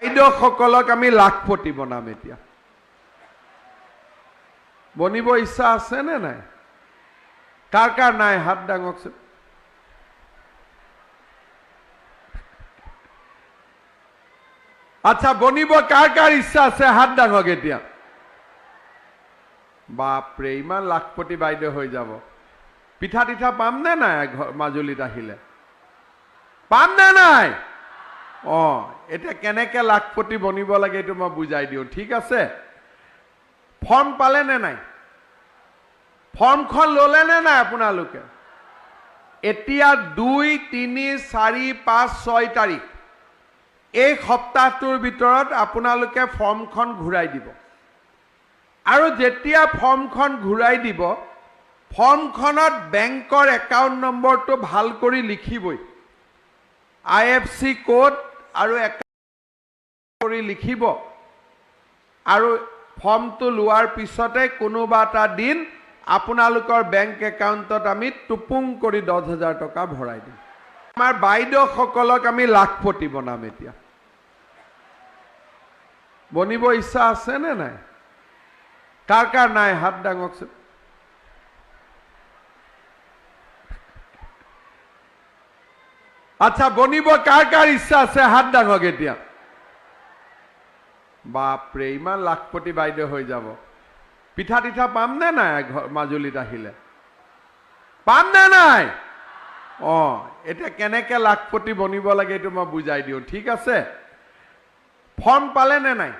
বাইদেউসকলক আমি লাখপতি বনাম। এতিয়া বনিব ইচ্ছা আছে নে নাই? কাৰ কাৰ নাই হাত দাঙকচোন। আচ্ছা, বনিব কাৰ কাৰ ইচ্ছা আছে হাত দাঙক এতিয়া। বাপৰে, ইমান লাখপতি বাইদেউ হৈ যাব। পিঠা তিঠা পাম নে নাই? মাজুলীত আহিলে পাম নে নাই? এতিয়া কেনেকে লাখপতি বনিব লাগে এইটো মই বুজাই দিওঁ, ঠিক আছে? ফৰ্ম পালে নে নাই? ফৰ্মখন ল'লে নে নাই আপোনালোকে? এতিয়া 2, 3, 4, 5, 6 তাৰিখ এই সপ্তাহটোৰ ভিতৰত আপোনালোকে ফৰ্মখন ঘূৰাই দিব। আৰু যেতিয়া ফৰ্মখন ঘূৰাই দিব, ফৰ্মখনত বেংকৰ একাউণ্ট নম্বৰটো ভাল কৰি লিখিবই। IFC কোড আৰু একাউণ্ট কৰি লিখিব। আৰু ফৰ্মটো লোৱাৰ পিছতে কোনোবা এটা দিন আপোনালোকৰ বেংক একাউণ্টত আমি টুপুং কৰি 10,000 টকা ভৰাই দিম। আমাৰ বাইদেউসকলক আমি লাখপতি বনাম। এতিয়া বনিব ইচ্ছা আছে নে নাই? কাৰ কাৰ নাই হাত দাঙকচোন। আচ্ছা, বনিব কাৰ কাৰ ইচ্ছা আছে হাত দাঙক এতিয়া। বাপৰে, ইমান লাখপতি বাইদেউ হৈ যাব। পিঠা তিঠা পাম নে নাই? মাজুলীত আহিলে পাম নে নাই? এতিয়া কেনেকে লাখপতি বনিব লাগে এইটো মই বুজাই দিওঁ, ঠিক আছে? ফৰ্ম পালে নে নাই?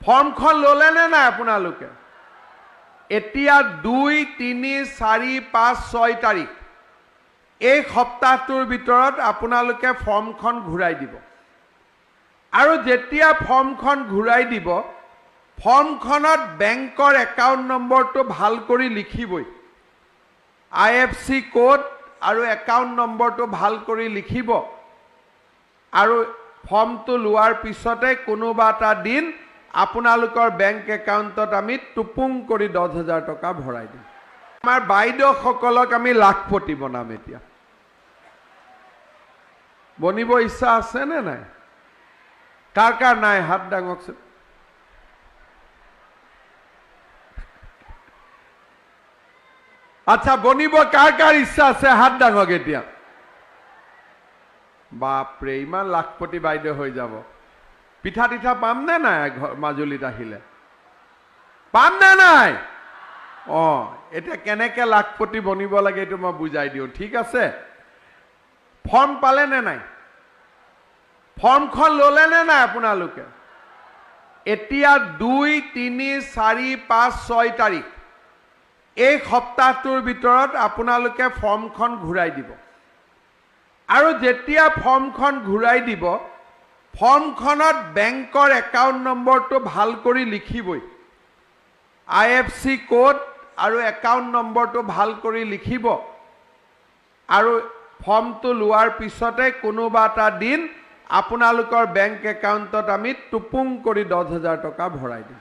ফৰ্মখন ল'লে নে নাই আপোনালোকে? এতিয়া 2, 3, 4, 5, 6 তাৰিখ এই সপ্তাহটোৰ ভিতৰত আপোনালোকে ফৰ্মখন ঘূৰাই দিব। আৰু যেতিয়া ফৰ্মখন ঘূৰাই দিব, ফৰ্মখনত বেংকৰ একাউণ্ট নম্বৰটো ভাল কৰি লিখিবই। IFC কোড আৰু একাউণ্ট নম্বৰটো ভাল কৰি লিখিব। আৰু ফৰ্মটো লোৱাৰ পিছতে কোনোবা এটা দিন আপোনালোকৰ বেংক একাউণ্টত আমি টুপুং কৰি 10,000 টকা ভৰাই দিম। আমাৰ বাইদেউসকলক আমি লাখপতি বনাম। এতিয়া বনিব ইচ্ছা আছে নে নাই? কাৰ কাৰ নাই হাত দাঙকচোন। আচ্ছা, বনিব কাৰ কাৰ ইচ্ছা আছে হাত দাঙক এতিয়া। বাপৰে, ইমান লাখপতি বাইদেউ হৈ যাব। পিঠা তিঠা পাম নে নাই? মাজুলীত আহিলে পাম নে নাই? এতিয়া কেনেকে লাখপতি বনিব লাগে এইটো মই বুজাই দিওঁ, ঠিক আছে? ফৰ্ম পালে নে নাই? ফৰ্মখন ল'লে নে নাই আপোনালোকে? এতিয়া 2, 3, 4, 5, 6 তাৰিখ এই সপ্তাহটোৰ ভিতৰত আপোনালোকে ফৰ্মখন ঘূৰাই দিব। আৰু যেতিয়া ফৰ্মখন ঘূৰাই দিব, ফৰ্মখনত বেংকৰ একাউণ্ট নম্বৰটো ভাল কৰি লিখিবই। IFC কোড আৰু একাউণ্ট নম্বৰটো ভাল কৰি লিখিব। আৰু ফৰ্মটো লোৱাৰ পিছতে কোনোবা এটা দিন আপোনালোকৰ বেংক একাউণ্টত আমি টুপুং কৰি 10,000 টকা ভৰাই দিম।